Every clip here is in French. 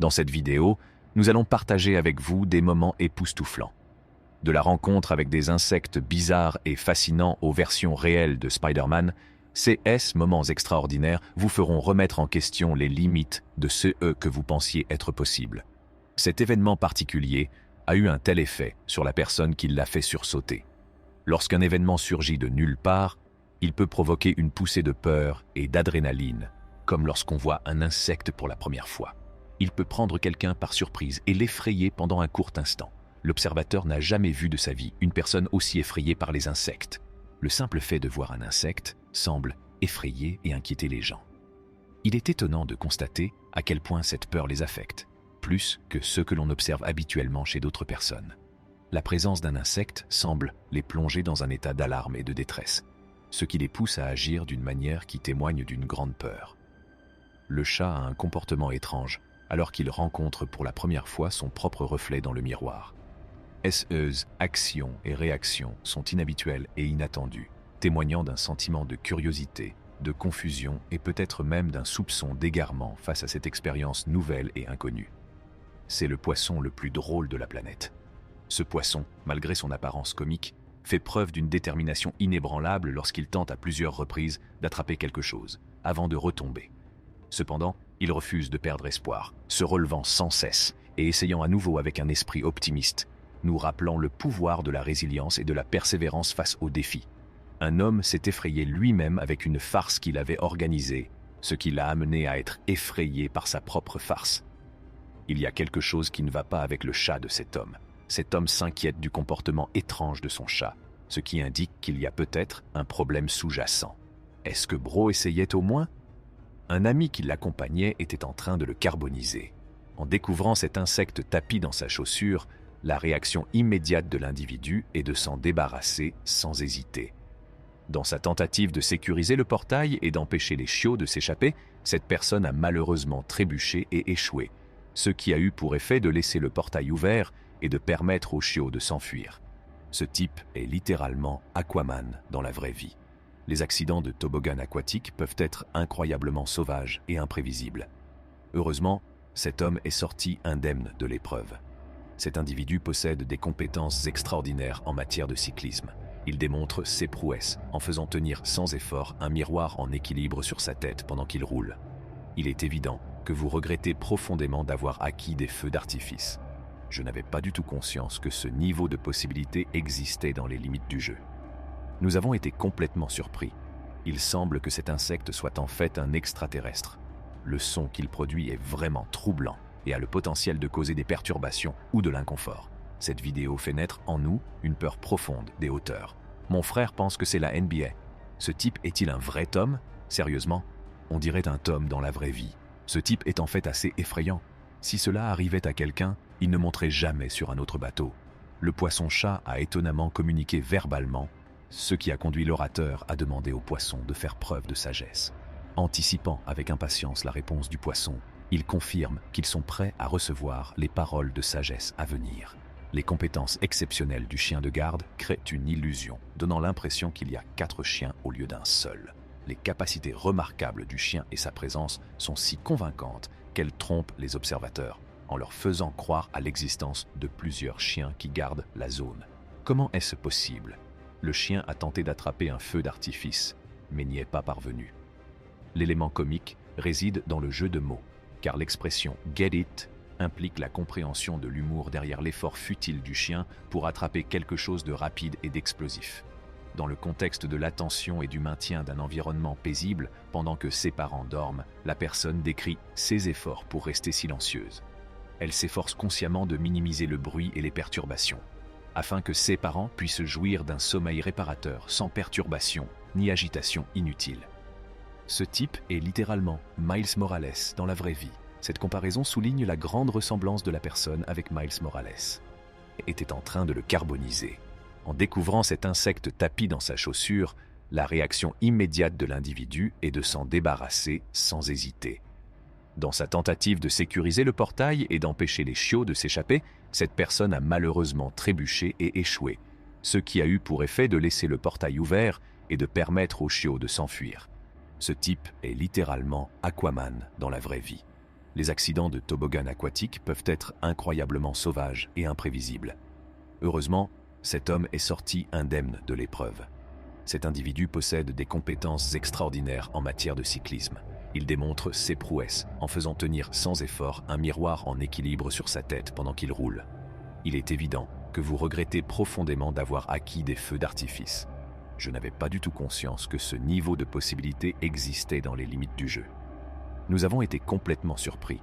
Dans cette vidéo, nous allons partager avec vous des moments époustouflants. De la rencontre avec des insectes bizarres et fascinants aux versions réelles de Spider-Man, ces moments extraordinaires vous feront remettre en question les limites de ce que vous pensiez être possible. Cet événement particulier a eu un tel effet sur la personne qui l'a fait sursauter. Lorsqu'un événement surgit de nulle part, il peut provoquer une poussée de peur et d'adrénaline, comme lorsqu'on voit un insecte pour la première fois. Il peut prendre quelqu'un par surprise et l'effrayer pendant un court instant. L'observateur n'a jamais vu de sa vie une personne aussi effrayée par les insectes. Le simple fait de voir un insecte semble effrayer et inquiéter les gens. Il est étonnant de constater à quel point cette peur les affecte, plus que ce que l'on observe habituellement chez d'autres personnes. La présence d'un insecte semble les plonger dans un état d'alarme et de détresse, ce qui les pousse à agir d'une manière qui témoigne d'une grande peur. Le chat a un comportement étrange alors qu'il rencontre pour la première fois son propre reflet dans le miroir. Ses actions et réactions sont inhabituelles et inattendues, témoignant d'un sentiment de curiosité, de confusion et peut-être même d'un soupçon d'égarement face à cette expérience nouvelle et inconnue. C'est le poisson le plus drôle de la planète. Ce poisson, malgré son apparence comique, fait preuve d'une détermination inébranlable lorsqu'il tente à plusieurs reprises d'attraper quelque chose, avant de retomber. Cependant, il refuse de perdre espoir, se relevant sans cesse et essayant à nouveau avec un esprit optimiste, nous rappelant le pouvoir de la résilience et de la persévérance face aux défis. Un homme s'est effrayé lui-même avec une farce qu'il avait organisée, ce qui l'a amené à être effrayé par sa propre farce. Il y a quelque chose qui ne va pas avec le chat de cet homme. Cet homme s'inquiète du comportement étrange de son chat, ce qui indique qu'il y a peut-être un problème sous-jacent. Est-ce que Bro essayait au moins ? Un ami qui l'accompagnait était en train de le carboniser. En découvrant cet insecte tapi dans sa chaussure, la réaction immédiate de l'individu est de s'en débarrasser sans hésiter. Dans sa tentative de sécuriser le portail et d'empêcher les chiots de s'échapper, cette personne a malheureusement trébuché et échoué, ce qui a eu pour effet de laisser le portail ouvert et de permettre aux chiots de s'enfuir. Ce type est littéralement Aquaman dans la vraie vie. Les accidents de toboggan aquatique peuvent être incroyablement sauvages et imprévisibles. Heureusement, cet homme est sorti indemne de l'épreuve. Cet individu possède des compétences extraordinaires en matière de cyclisme. Il démontre ses prouesses en faisant tenir sans effort un miroir en équilibre sur sa tête pendant qu'il roule. Il est évident que vous regrettez profondément d'avoir acquis des feux d'artifice. Je n'avais pas du tout conscience que ce niveau de possibilité existait dans les limites du jeu. Nous avons été complètement surpris. Il semble que cet insecte soit en fait un extraterrestre. Le son qu'il produit est vraiment troublant et a le potentiel de causer des perturbations ou de l'inconfort. Cette vidéo fait naître en nous une peur profonde des hauteurs. Mon frère pense que c'est la NBA. Ce type est-il un vrai Tom ? Sérieusement, on dirait un Tom dans la vraie vie. Ce type est en fait assez effrayant. Si cela arrivait à quelqu'un, il ne monterait jamais sur un autre bateau. Le poisson-chat a étonnamment communiqué verbalement, ce qui a conduit l'orateur à demander au poisson de faire preuve de sagesse. Anticipant avec impatience la réponse du poisson, il confirme qu'ils sont prêts à recevoir les paroles de sagesse à venir. Les compétences exceptionnelles du chien de garde créent une illusion, donnant l'impression qu'il y a 4 chiens au lieu d'un seul. Les capacités remarquables du chien et sa présence sont si convaincantes qu'elles trompent les observateurs, en leur faisant croire à l'existence de plusieurs chiens qui gardent la zone. Comment est-ce possible ? Le chien a tenté d'attraper un feu d'artifice, mais n'y est pas parvenu. L'élément comique réside dans le jeu de mots, car l'expression « get it » implique la compréhension de l'humour derrière l'effort futile du chien pour attraper quelque chose de rapide et d'explosif. Dans le contexte de l'attention et du maintien d'un environnement paisible pendant que ses parents dorment, la personne décrit ses efforts pour rester silencieuse. Elle s'efforce consciemment de minimiser le bruit et les perturbations, afin que ses parents puissent jouir d'un sommeil réparateur sans perturbation ni agitation inutile. Ce type est littéralement Miles Morales dans la vraie vie. Cette comparaison souligne la grande ressemblance de la personne avec Miles Morales. Était en train de le carboniser. En découvrant cet insecte tapi dans sa chaussure, la réaction immédiate de l'individu est de s'en débarrasser sans hésiter. Dans sa tentative de sécuriser le portail et d'empêcher les chiots de s'échapper, cette personne a malheureusement trébuché et échoué, ce qui a eu pour effet de laisser le portail ouvert et de permettre aux chiots de s'enfuir. Ce type est littéralement Aquaman dans la vraie vie. Les accidents de toboggan aquatique peuvent être incroyablement sauvages et imprévisibles. Heureusement, cet homme est sorti indemne de l'épreuve. Cet individu possède des compétences extraordinaires en matière de cyclisme. Il démontre ses prouesses en faisant tenir sans effort un miroir en équilibre sur sa tête pendant qu'il roule. Il est évident que vous regrettez profondément d'avoir acquis des feux d'artifice. Je n'avais pas du tout conscience que ce niveau de possibilité existait dans les limites du jeu. Nous avons été complètement surpris.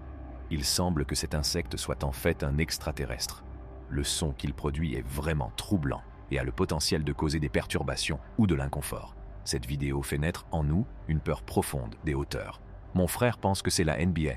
Il semble que cet insecte soit en fait un extraterrestre. Le son qu'il produit est vraiment troublant et a le potentiel de causer des perturbations ou de l'inconfort. Cette vidéo fait naître en nous une peur profonde des hauteurs. Mon frère pense que c'est la NBA.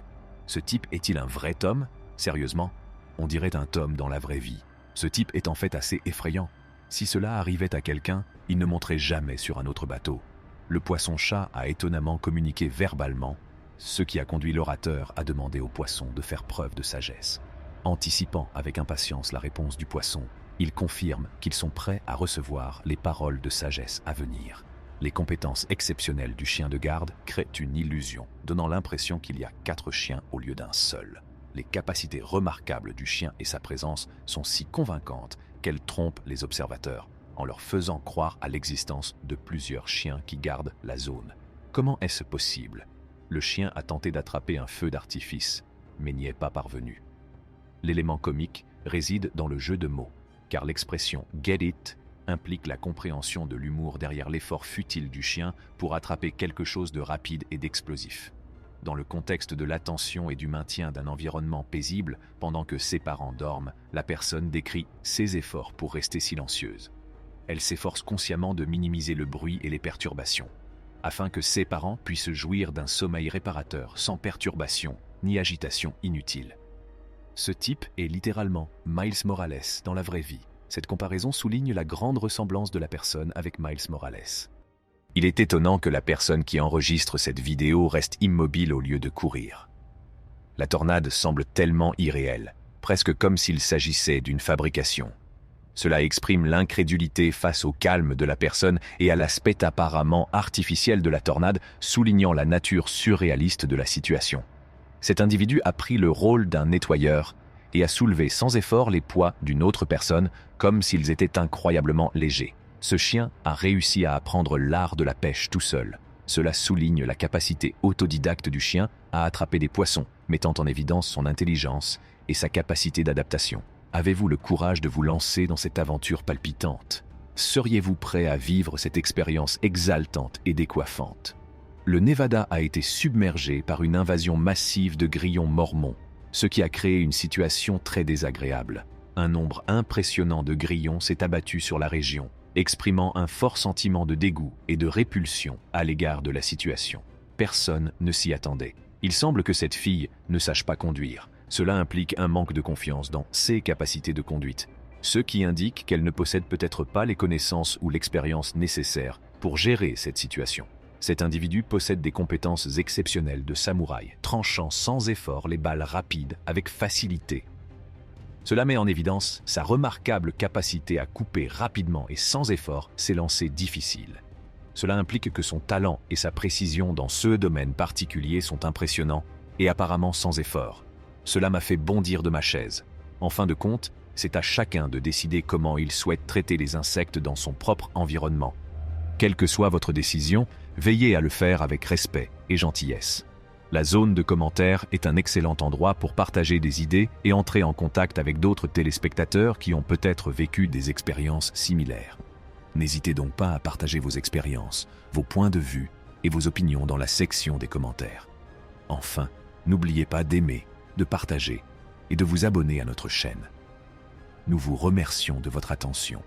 Ce type est-il un vrai Tom? Sérieusement, on dirait un Tom dans la vraie vie. Ce type est en fait assez effrayant. Si cela arrivait à quelqu'un, il ne monterait jamais sur un autre bateau. Le poisson-chat a étonnamment communiqué verbalement, ce qui a conduit l'orateur à demander au poisson de faire preuve de sagesse. Anticipant avec impatience la réponse du poisson, il confirme qu'ils sont prêts à recevoir les paroles de sagesse à venir. Les compétences exceptionnelles du chien de garde créent une illusion, donnant l'impression qu'il y a 4 chiens au lieu d'un seul. Les capacités remarquables du chien et sa présence sont si convaincantes qu'elles trompent les observateurs, en leur faisant croire à l'existence de plusieurs chiens qui gardent la zone. Comment est-ce possible? Le chien a tenté d'attraper un feu d'artifice, mais n'y est pas parvenu. L'élément comique réside dans le jeu de mots, car l'expression « get it » implique la compréhension de l'humour derrière l'effort futile du chien pour attraper quelque chose de rapide et d'explosif. Dans le contexte de l'attention et du maintien d'un environnement paisible pendant que ses parents dorment, la personne décrit ses efforts pour rester silencieuse. Elle s'efforce consciemment de minimiser le bruit et les perturbations, afin que ses parents puissent jouir d'un sommeil réparateur sans perturbation ni agitation inutile. Ce type est littéralement Miles Morales dans la vraie vie. Cette comparaison souligne la grande ressemblance de la personne avec Miles Morales. Il est étonnant que la personne qui enregistre cette vidéo reste immobile au lieu de courir. La tornade semble tellement irréelle, presque comme s'il s'agissait d'une fabrication. Cela exprime l'incrédulité face au calme de la personne et à l'aspect apparemment artificiel de la tornade, soulignant la nature surréaliste de la situation. Cet individu a pris le rôle d'un nettoyeur et a soulevé sans effort les poids d'une autre personne comme s'ils étaient incroyablement légers. Ce chien a réussi à apprendre l'art de la pêche tout seul. Cela souligne la capacité autodidacte du chien à attraper des poissons, mettant en évidence son intelligence et sa capacité d'adaptation. Avez-vous le courage de vous lancer dans cette aventure palpitante? Seriez-vous prêt à vivre cette expérience exaltante et décoiffante? Le Nevada a été submergé par une invasion massive de grillons mormons, ce qui a créé une situation très désagréable. Un nombre impressionnant de grillons s'est abattu sur la région, exprimant un fort sentiment de dégoût et de répulsion à l'égard de la situation. Personne ne s'y attendait. Il semble que cette fille ne sache pas conduire. Cela implique un manque de confiance dans ses capacités de conduite, ce qui indique qu'elle ne possède peut-être pas les connaissances ou l'expérience nécessaires pour gérer cette situation. Cet individu possède des compétences exceptionnelles de samouraï, tranchant sans effort les balles rapides avec facilité. Cela met en évidence sa remarquable capacité à couper rapidement et sans effort ses lancers difficiles. Cela implique que son talent et sa précision dans ce domaine particulier sont impressionnants et apparemment sans effort. Cela m'a fait bondir de ma chaise. En fin de compte, c'est à chacun de décider comment il souhaite traiter les insectes dans son propre environnement. Quelle que soit votre décision, veillez à le faire avec respect et gentillesse. La zone de commentaires est un excellent endroit pour partager des idées et entrer en contact avec d'autres téléspectateurs qui ont peut-être vécu des expériences similaires. N'hésitez donc pas à partager vos expériences, vos points de vue et vos opinions dans la section des commentaires. Enfin, n'oubliez pas d'aimer, de partager et de vous abonner à notre chaîne. Nous vous remercions de votre attention.